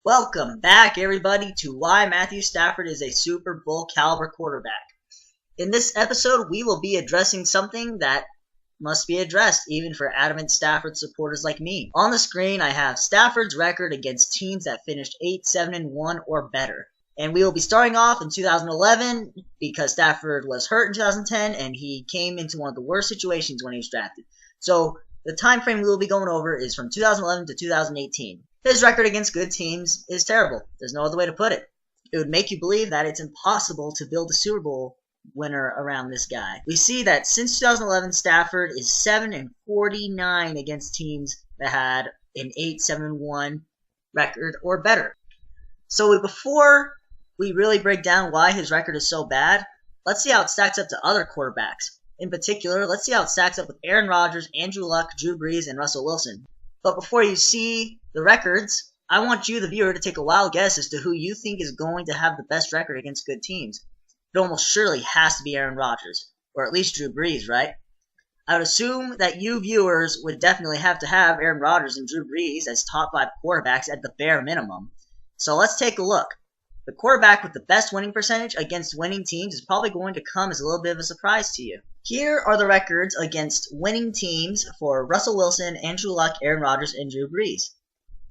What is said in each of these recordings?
Welcome back, everybody, to why Matthew Stafford is a Super Bowl caliber quarterback. In this episode, we will be addressing something that must be addressed, even for adamant Stafford supporters like me. On the screen, I have Stafford's record against teams that finished 8-7-1 or better. And we will be starting off in 2011 because Stafford was hurt in 2010 and he came into one of the worst situations when he was drafted. So the time frame we will be going over is from 2011 to 2018. His record against good teams is terrible. There's no other way to put it. It would make you believe that it's impossible to build a Super Bowl winner around this guy. We see that since 2011, Stafford is 7-49 against teams that had an 8-7-1 record or better. So before we really break down why his record is so bad, let's see how it stacks up to other quarterbacks. In particular, let's see how it stacks up with Aaron Rodgers, Andrew Luck, Drew Brees, and Russell Wilson. But before you see the records, I want you, the viewer, to take a wild guess as to who you think is going to have the best record against good teams. It almost surely has to be Aaron Rodgers, or at least Drew Brees, right? I would assume that you viewers would definitely have to have Aaron Rodgers and Drew Brees as top 5 quarterbacks at the bare minimum. So let's take a look. The quarterback with the best winning percentage against winning teams is probably going to come as a little bit of a surprise to you. Here are the records against winning teams for Russell Wilson, Andrew Luck, Aaron Rodgers, and Drew Brees.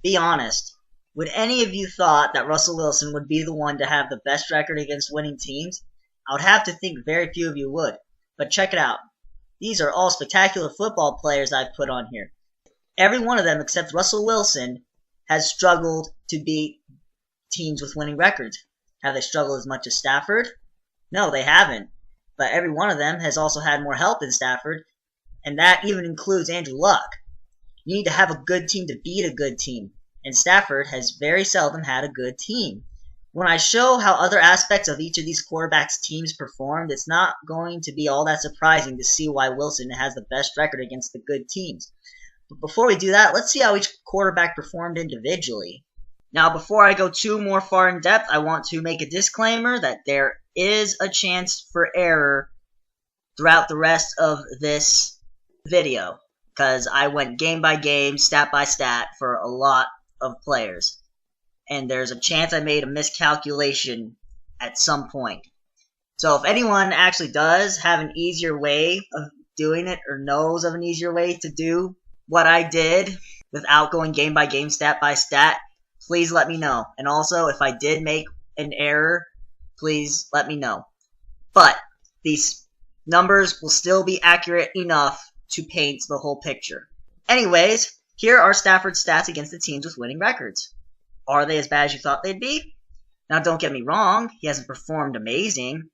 Be honest. Would any of you thought that Russell Wilson would be the one to have the best record against winning teams? I would have to think very few of you would. But check it out. These are all spectacular football players I've put on here. Every one of them except Russell Wilson has struggled to beat teams with winning records. Have they struggled as much as Stafford? No, they haven't. But every one of them has also had more help than Stafford, and that even includes Andrew Luck. You need to have a good team to beat a good team, and Stafford has very seldom had a good team. When I show how other aspects of each of these quarterbacks' teams performed, it's not going to be all that surprising to see why Wilson has the best record against the good teams. But before we do that, let's see how each quarterback performed individually. Now, before I go too more far in depth, I want to make a disclaimer that there is a chance for error throughout the rest of this video, because I went game by game, stat by stat for a lot of players, and there's a chance I made a miscalculation at some point. So if anyone actually does have an easier way of doing it, or knows of an easier way to do what I did without going game by game, stat by stat, please let me know. And also, if I did make an error, please let me know. But these numbers will still be accurate enough to paint the whole picture. Anyways, here are Stafford's stats against the teams with winning records. Are they as bad as you thought they'd be? Now, don't get me wrong, he hasn't performed amazing,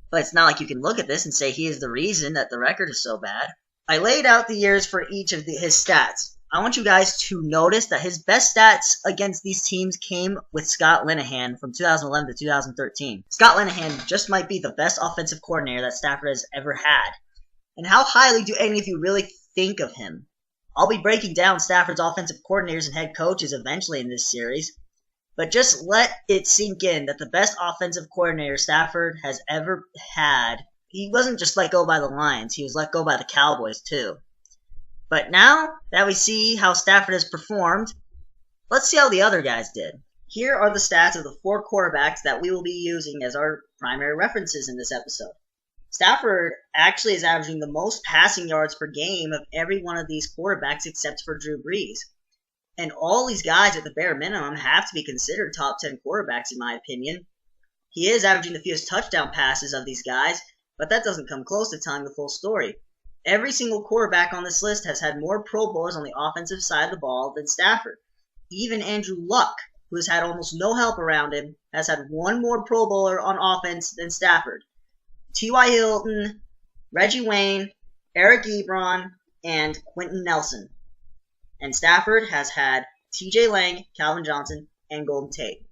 but it's not like you can look at this and say he is the reason that the record is so bad. I laid out the years for each of his stats. I want you guys to notice that his best stats against these teams came with Scott Linehan from 2011 to 2013. Scott Linehan just might be the best offensive coordinator that Stafford has ever had. And how highly do any of you really think of him? I'll be breaking down Stafford's offensive coordinators and head coaches eventually in this series, but just let it sink in that the best offensive coordinator Stafford has ever had, he wasn't just let go by the Lions, he was let go by the Cowboys too. But now that we see how Stafford has performed, let's see how the other guys did. Here are the stats of the 4 quarterbacks that we will be using as our primary references in this episode. Stafford actually is averaging the most passing yards per game of every one of these quarterbacks except for Drew Brees. And all these guys at the bare minimum have to be considered top 10 quarterbacks in my opinion. He is averaging the fewest touchdown passes of these guys, but that doesn't come close to telling the full story. Every single quarterback on this list has had more Pro Bowls on the offensive side of the ball than Stafford. Even Andrew Luck, who has had almost no help around him, has had 1 more Pro Bowler on offense than Stafford. T.Y. Hilton, Reggie Wayne, Eric Ebron, and Quentin Nelson. And Stafford has had T.J. Lang, Calvin Johnson, and Golden Tate.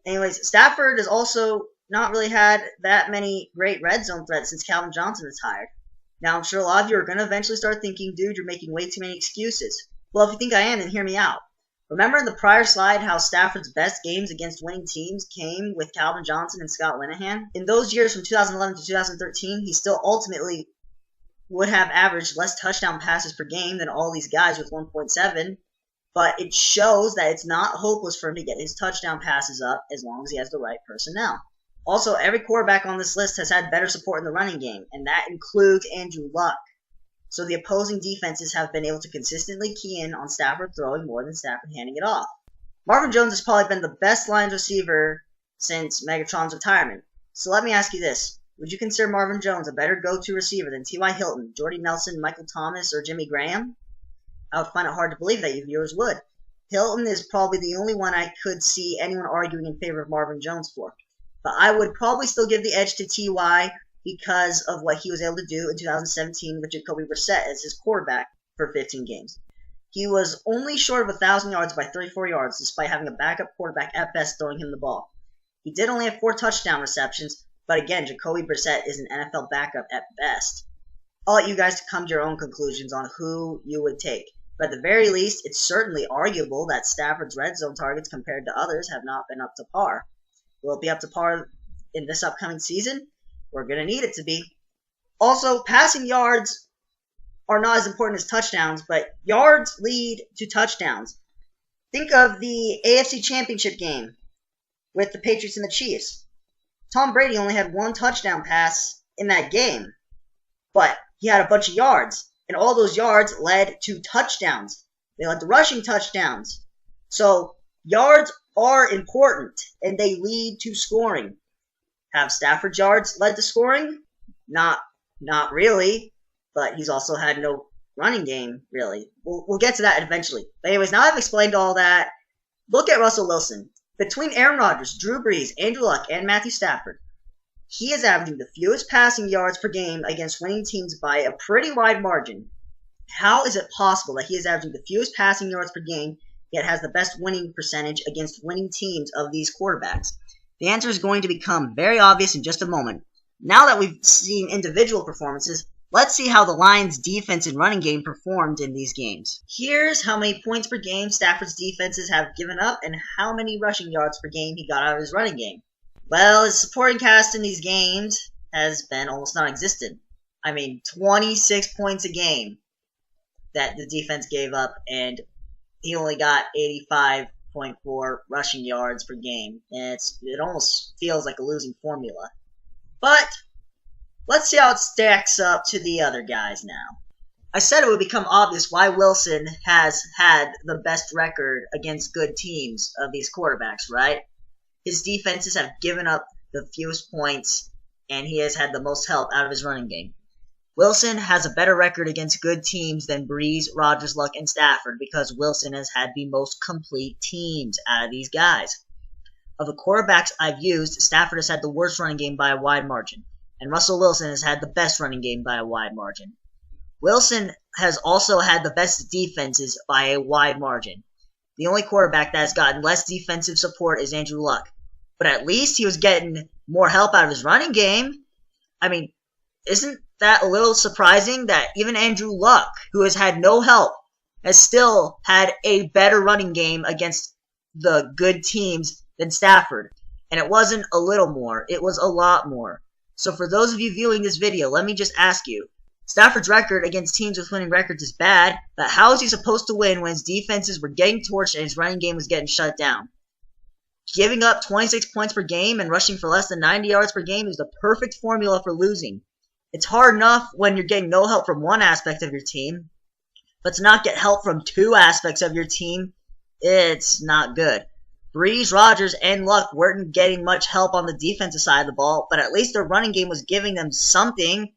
Anyways, Stafford has also not really had that many great red zone threats since Calvin Johnson retired. Now, I'm sure a lot of you are going to eventually start thinking, dude, you're making way too many excuses. Well, if you think I am, then hear me out. Remember in the prior slide how Stafford's best games against winning teams came with Calvin Johnson and Scott Linehan? In those years from 2011 to 2013, he still ultimately would have averaged less touchdown passes per game than all these guys with 1.7, but it shows that it's not hopeless for him to get his touchdown passes up as long as he has the right personnel. Also, every quarterback on this list has had better support in the running game, and that includes Andrew Luck. So the opposing defenses have been able to consistently key in on Stafford throwing more than Stafford handing it off. Marvin Jones has probably been the best Lions receiver since Megatron's retirement. So let me ask you this. Would you consider Marvin Jones a better go-to receiver than T.Y. Hilton, Jordy Nelson, Michael Thomas, or Jimmy Graham? I would find it hard to believe that you viewers would. Hilton is probably the only one I could see anyone arguing in favor of Marvin Jones for. But I would probably still give the edge to T.Y. because of what he was able to do in 2017 with Jacoby Brissett as his quarterback for 15 games. He was only short of 1,000 yards by 34 yards, despite having a backup quarterback at best throwing him the ball. He did only have 4 touchdown receptions, but again, Jacoby Brissett is an NFL backup at best. I'll let you guys come to your own conclusions on who you would take. But at the very least, it's certainly arguable that Stafford's red zone targets compared to others have not been up to par. Will it be up to par in this upcoming season? We're going to need it to be. Also, passing yards are not as important as touchdowns, but yards lead to touchdowns. Think of the AFC Championship game with the Patriots and the Chiefs. Tom Brady only had 1 touchdown pass in that game, but he had a bunch of yards, and all those yards led to touchdowns. They led to rushing touchdowns. So, yards are important, and they lead to scoring. Have Stafford's yards led to scoring? Not really. But he's also had no running game, really. We'll get to that eventually. But anyways, now I've explained all that. Look at Russell Wilson. Between Aaron Rodgers, Drew Brees, Andrew Luck, and Matthew Stafford, he is averaging the fewest passing yards per game against winning teams by a pretty wide margin. How is it possible that he is averaging the fewest passing yards per game, yet has the best winning percentage against winning teams of these quarterbacks? The answer is going to become very obvious in just a moment. Now that we've seen individual performances, let's see how the Lions' defense and running game performed in these games. Here's how many points per game Stafford's defenses have given up and how many rushing yards per game he got out of his running game. Well, his supporting cast in these games has been almost non-existent. 26 points a game that the defense gave up, and he only got 85.4 rushing yards per game. And it almost feels like a losing formula. But let's see how it stacks up to the other guys now. I said it would become obvious why Wilson has had the best record against good teams of these quarterbacks, right? His defenses have given up the fewest points, and he has had the most help out of his running game. Wilson has a better record against good teams than Brees, Rodgers, Luck, and Stafford because Wilson has had the most complete teams out of these guys. Of the quarterbacks I've used, Stafford has had the worst running game by a wide margin, and Russell Wilson has had the best running game by a wide margin. Wilson has also had the best defenses by a wide margin. The only quarterback that has gotten less defensive support is Andrew Luck. But at least he was getting more help out of his running game. Isn't that a little surprising that even Andrew Luck, who has had no help, has still had a better running game against the good teams than Stafford? And it wasn't a little more, it was a lot more. So for those of you viewing this video, let me just ask you, Stafford's record against teams with winning records is bad, but how is he supposed to win when his defenses were getting torched and his running game was getting shut down? Giving up 26 points per game and rushing for less than 90 yards per game is the perfect formula for losing. It's hard enough when you're getting no help from one aspect of your team, but to not get help from 2 aspects of your team, it's not good. Brees, Rodgers, and Luck weren't getting much help on the defensive side of the ball, but at least their running game was giving them something.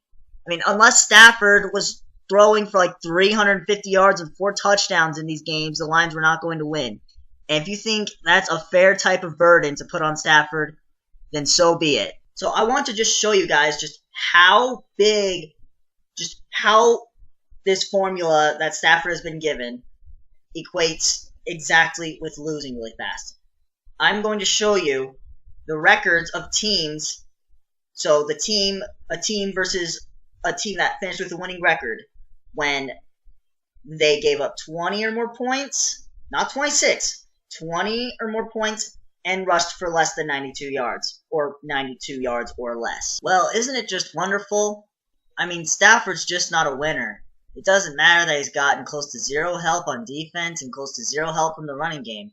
Unless Stafford was throwing for like 350 yards and 4 touchdowns in these games, the Lions were not going to win. And if you think that's a fair type of burden to put on Stafford, then so be it. So I want to just show you guys just how this formula that Stafford has been given equates exactly with losing really fast. I'm going to show you the records of teams. So a team versus a team that finished with a winning record when they gave up 20 or more points, not 26, 20 or more points, and rushed for less than 92 yards, or 92 yards or less. Well, isn't it just wonderful? Stafford's just not a winner. It doesn't matter that he's gotten close to zero help on defense and close to zero help from the running game,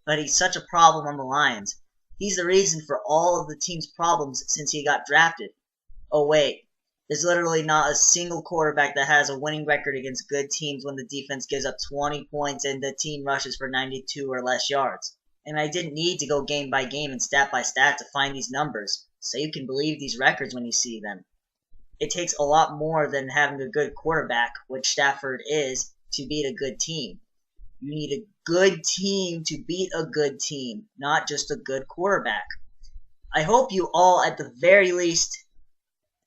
but he's such a problem on the Lions. He's the reason for all of the team's problems since he got drafted. Oh wait, there's literally not a single quarterback that has a winning record against good teams when the defense gives up 20 points and the team rushes for 92 or less yards. And I didn't need to go game by game and stat by stat to find these numbers, so you can believe these records when you see them. It takes a lot more than having a good quarterback, which Stafford is, to beat a good team. You need a good team to beat a good team, not just a good quarterback. I hope you all, at the very least,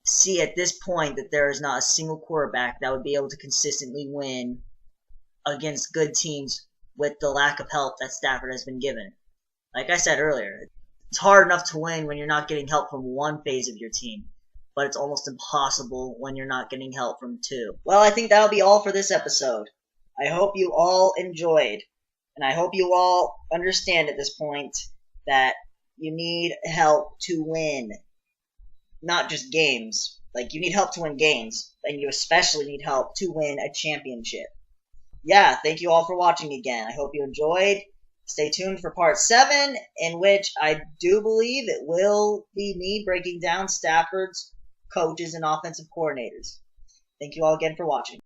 see at this point that there is not a single quarterback that would be able to consistently win against good teams with the lack of help that Stafford has been given. Like I said earlier, it's hard enough to win when you're not getting help from one phase of your team, but it's almost impossible when you're not getting help from two. Well, I think that'll be all for this episode. I hope you all enjoyed, and I hope you all understand at this point that you need help to win, not just games. Like, you need help to win games, and you especially need help to win a championship. Yeah, thank you all for watching again. I hope you enjoyed. Stay tuned for part 7, in which I do believe it will be me breaking down Stafford's coaches and offensive coordinators. Thank you all again for watching.